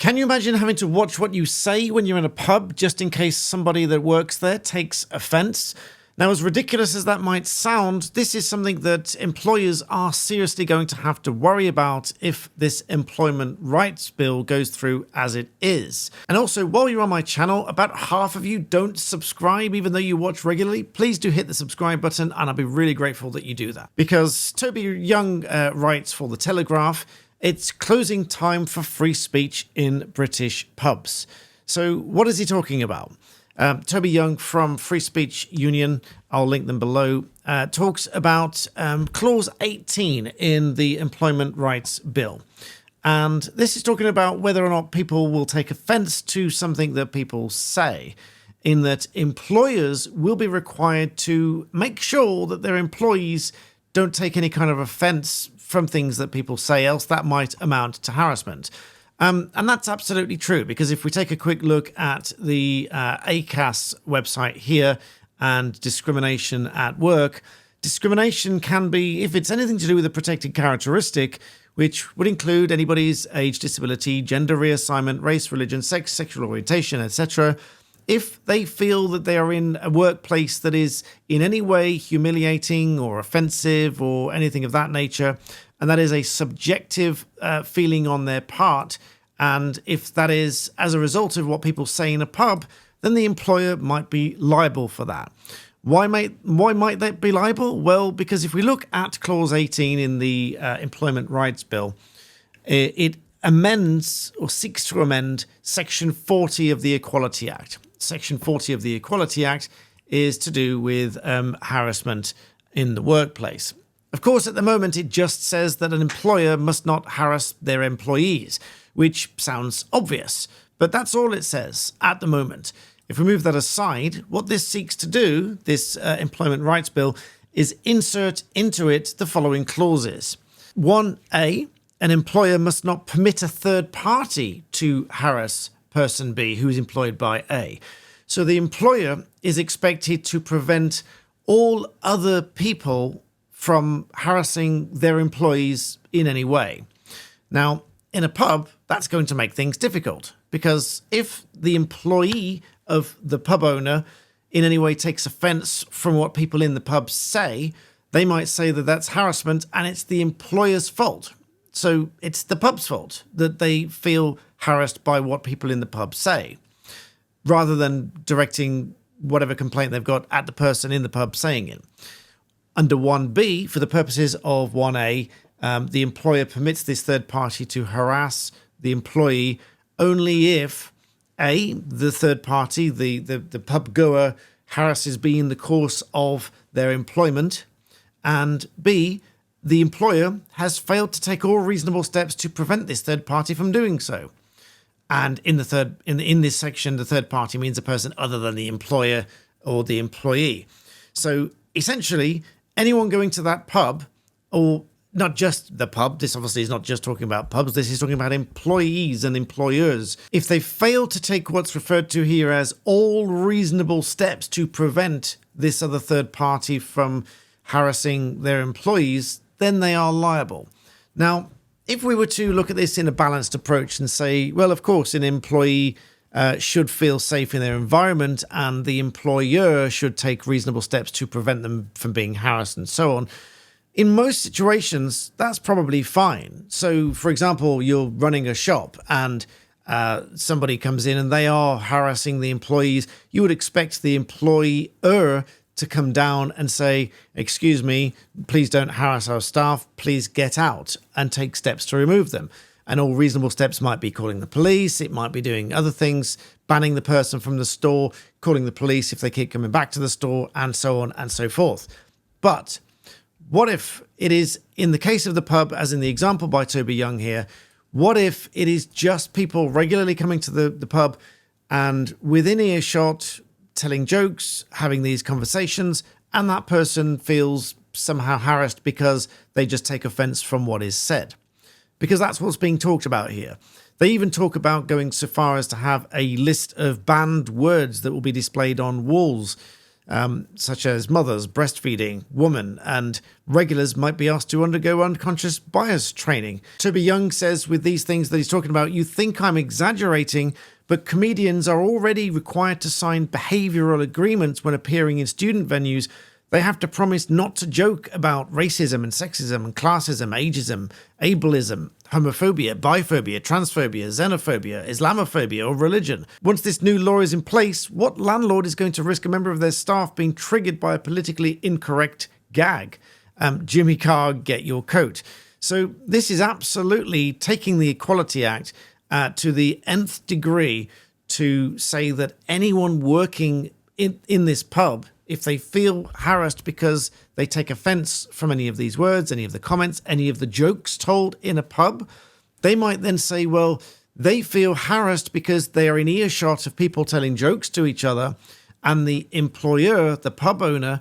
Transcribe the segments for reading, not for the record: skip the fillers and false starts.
Can you imagine having to watch what you say when you're in a pub just in case somebody that works there takes offence? Now, as ridiculous as that might sound, this is something that employers are seriously going to have to worry about if this employment rights bill goes through as it is. And also, while you're on my channel, about half of you don't subscribe even though you watch regularly. Please do hit the subscribe button and I'll be really grateful that you do that. Because Toby Young writes for The Telegraph, it's closing time for free speech in British pubs. So what is he talking about? Toby Young from Free Speech Union, I'll link them below, talks about Clause 18 in the Employment Rights Bill. And this is talking about whether or not people will take offence to something that people say, in that employers will be required to make sure that their employees don't take any kind of offence from things that people say, else that might amount to harassment. And that's absolutely true, because if we take a quick look at the ACAS website here and discrimination at work, discrimination can be, if it's anything to do with a protected characteristic, which would include anybody's age, disability, gender reassignment, race, religion, sex, sexual orientation, etc., if they feel that they are in a workplace that is in any way humiliating or offensive or anything of that nature, and that is a subjective feeling on their part, and if that is as a result of what people say in a pub, then the employer might be liable for that. Why might they be liable? Well, because if we look at Clause 18 in the Employment Rights Bill, it amends or seeks to amend Section 40 of the Equality Act. Section 40 of the Equality Act is to do with harassment in the workplace. Of course, at the moment, it just says that an employer must not harass their employees, which sounds obvious, but that's all it says at the moment. If we move that aside, what this seeks to do, this Employment Rights Bill, is insert into it the following clauses. 1A, an employer must not permit a third party to harass person B who is employed by A. So the employer is expected to prevent all other people from harassing their employees in any way. Now, in a pub, that's going to make things difficult, because if the employee of the pub owner in any way takes offence from what people in the pub say, they might say that that's harassment and it's the employer's fault. So it's the pub's fault that they feel harassed by what people in the pub say, rather than directing whatever complaint they've got at the person in the pub saying it. Under 1B, for the purposes of 1A, the employer permits this third party to harass the employee only if A, the third party, the pub goer, harasses B in the course of their employment, and B, the employer has failed to take all reasonable steps to prevent this third party from doing so. And in this section, the third party means a person other than the employer or the employee. So essentially, anyone going to that pub, or not just the pub, this obviously is not just talking about pubs, this is talking about employees and employers. If they fail to take what's referred to here as all reasonable steps to prevent this other third party from harassing their employees, then they are liable. Now, if we were to look at this in a balanced approach and say, well, of course, an employee should feel safe in their environment and the employer should take reasonable steps to prevent them from being harassed and so on, in most situations, that's probably fine. So, for example, you're running a shop and somebody comes in and they are harassing the employees. You would expect the employer to come down and say, excuse me, please don't harass our staff, please get out, and take steps to remove them. And all reasonable steps might be calling the police, it might be doing other things, banning the person from the store, calling the police if they keep coming back to the store, and so on and so forth. But what if it is, in the case of the pub, as in the example by Toby Young here, what if it is just people regularly coming to the pub and within earshot, telling jokes, having these conversations, and that person feels somehow harassed because they just take offence from what is said? Because that's what's being talked about here. They even talk about going so far as to have a list of banned words that will be displayed on walls such as mothers, breastfeeding, women, and regulars might be asked to undergo unconscious bias training. Toby Young says with these things that he's talking about, you think I'm exaggerating, but comedians are already required to sign behavioral agreements when appearing in student venues. They have to promise not to joke about racism and sexism and classism, ageism, ableism, homophobia, biphobia, transphobia, xenophobia, Islamophobia, or religion. Once this new law is in place, what landlord is going to risk a member of their staff being triggered by a politically incorrect gag? Jimmy Carr, get your coat. So this is absolutely taking the Equality Act to the nth degree to say that anyone working in this pub, if they feel harassed because they take offense from any of these words, any of the comments, any of the jokes told in a pub, they might then say, well, they feel harassed because they are in earshot of people telling jokes to each other, and the employer, the pub owner,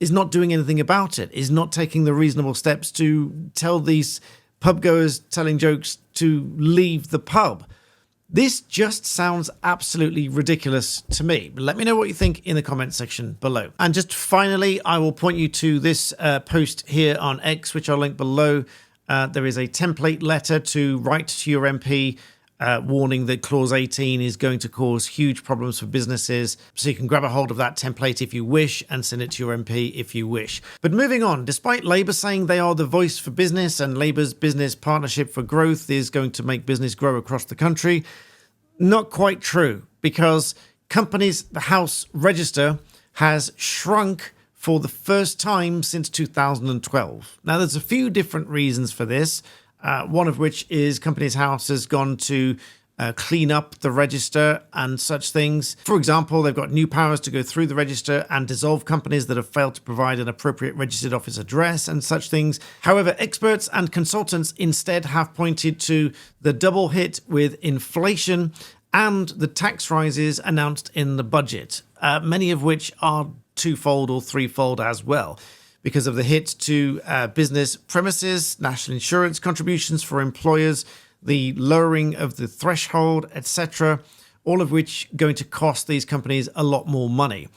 is not doing anything about it, is not taking the reasonable steps to tell these pub goers telling jokes to leave the pub. This just sounds absolutely ridiculous to me. Let me know what you think in the comment section below. And just finally, I will point you to this post here on X, which I'll link below. There is a template letter to write to your MP warning that Clause 18 is going to cause huge problems for businesses. So you can grab a hold of that template if you wish and send it to your MP if you wish. But moving on, despite Labour saying they are the voice for business and Labour's Business Partnership for Growth is going to make business grow across the country, not quite true, because Companies House Register has shrunk for the first time since 2012. Now, there's a few different reasons for this. One of which is Companies House has gone to clean up the register and such things. For example, they've got new powers to go through the register and dissolve companies that have failed to provide an appropriate registered office address and such things. However, experts and consultants instead have pointed to the double hit with inflation and the tax rises announced in the budget, many of which are twofold or threefold as well, because of the hit to business premises, national insurance contributions for employers, the lowering of the threshold, etc., all of which going to cost these companies a lot more money.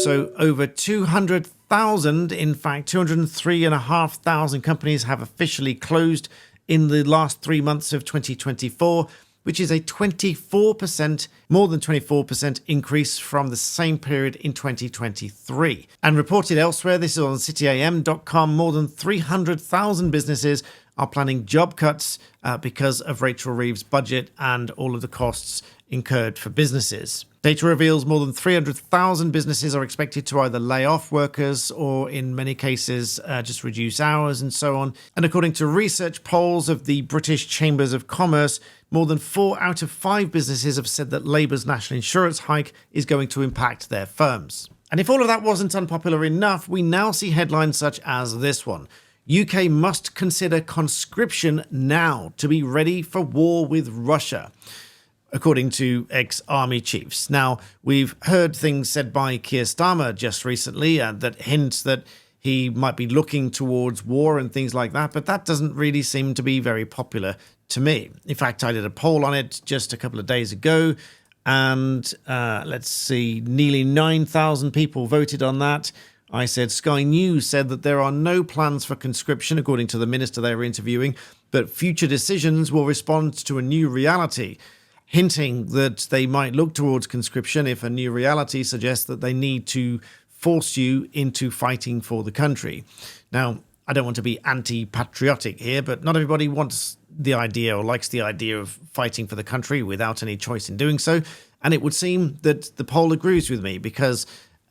So over 200,000, in fact, 203,500 companies have officially closed in the last 3 months of 2024, which is a 24%, more than 24% increase from the same period in 2023. And reported elsewhere, this is on cityam.com, more than 300,000 businesses are planning job cuts because of Rachel Reeves' budget and all of the costs incurred for businesses. Data reveals more than 300,000 businesses are expected to either lay off workers or, in many cases, just reduce hours and so on. And according to research polls of the British Chambers of Commerce, more than 4 out of 5 businesses have said that Labour's national insurance hike is going to impact their firms. And if all of that wasn't unpopular enough, we now see headlines such as this one. UK must consider conscription now to be ready for war with Russia, according to ex-army chiefs. Now, we've heard things said by Keir Starmer just recently that hints that he might be looking towards war and things like that, but that doesn't really seem to be very popular to me. In fact, I did a poll on it just a couple of days ago, and let's see, nearly 9,000 people voted on that. I said Sky News said that there are no plans for conscription, according to the minister they were interviewing, but future decisions will respond to a new reality, hinting that they might look towards conscription if a new reality suggests that they need to force you into fighting for the country. Now, I don't want to be anti-patriotic here, but not everybody wants the idea or likes the idea of fighting for the country without any choice in doing so. And it would seem that the poll agrees with me, because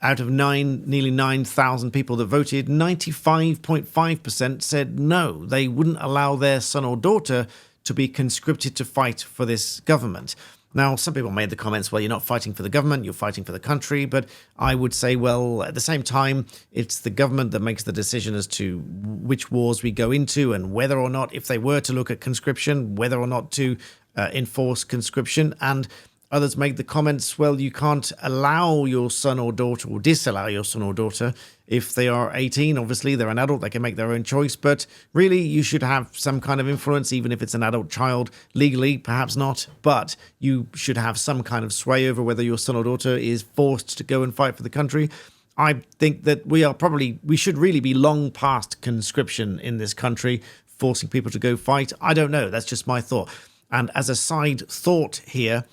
out of nearly 9,000 people that voted, 95.5% said no, they wouldn't allow their son or daughter to be conscripted to fight for this government. Now, some people made the comments, well, you're not fighting for the government, you're fighting for the country. But I would say, well, at the same time, it's the government that makes the decision as to which wars we go into and whether or not, if they were to look at conscription, whether or not to enforce conscription. And others make the comments, well, you can't allow your son or daughter or disallow your son or daughter if they are 18. Obviously, they're an adult, they can make their own choice, but really you should have some kind of influence, even if it's an adult child. Legally, perhaps not, but you should have some kind of sway over whether your son or daughter is forced to go and fight for the country. I think that we should really be long past conscription in this country, forcing people to go fight. I don't know. That's just my thought. And as a side thought here,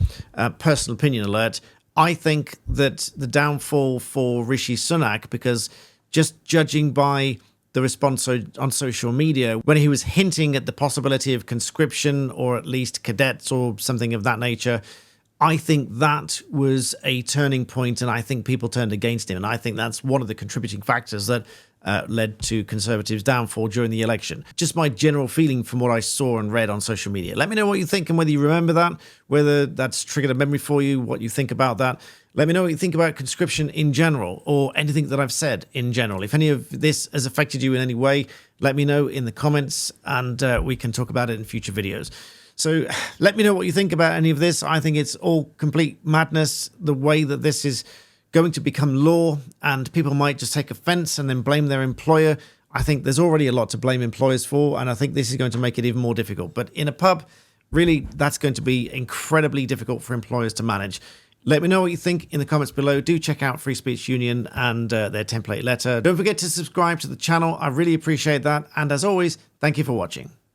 personal opinion alert, I think that the downfall for Rishi Sunak, because just judging by the response on social media, when he was hinting at the possibility of conscription or at least cadets or something of that nature, I think that was a turning point, and I think people turned against him. And I think that's one of the contributing factors that led to Conservatives' downfall during the election. Just my general feeling from what I saw and read on social media. Let me know what you think and whether you remember that, whether that's triggered a memory for you, what you think about that. Let me know what you think about conscription in general, or anything that I've said in general. If any of this has affected you in any way, let me know in the comments, and we can talk about it in future videos. So let me know what you think about any of this. I think it's all complete madness, the way that this is going to become law, and people might just take offense and then blame their employer. I think there's already a lot to blame employers for, and I think this is going to make it even more difficult. But in a pub, really, that's going to be incredibly difficult for employers to manage. Let me know what you think in the comments below. Do check out Free Speech Union and their template letter. Don't forget to subscribe to the channel. I really appreciate that. And as always, thank you for watching.